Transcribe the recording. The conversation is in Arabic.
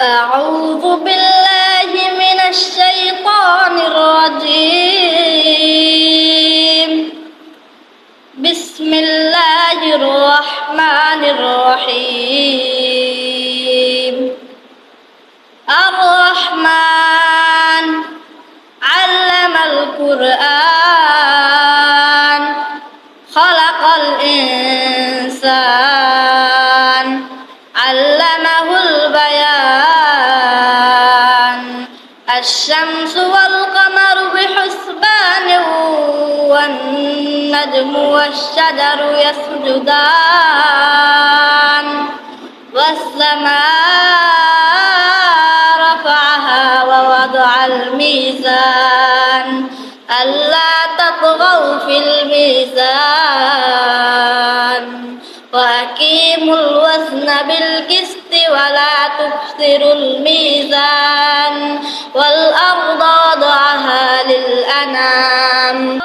أعوذ بالله من الشيطان الرجيم بسم الله الرحمن الرحيم الرحمن علم القرآن خلق الإنسان علمه البيان الشمس والقمر بحسبان والنجم والشجر يسجدان والسماء رفعها ووضع الميزان ألا تطغوا في الميزان وأقيموا الوزن بالقسط ولا تخسروا الميزان والأرض وضعها للأنام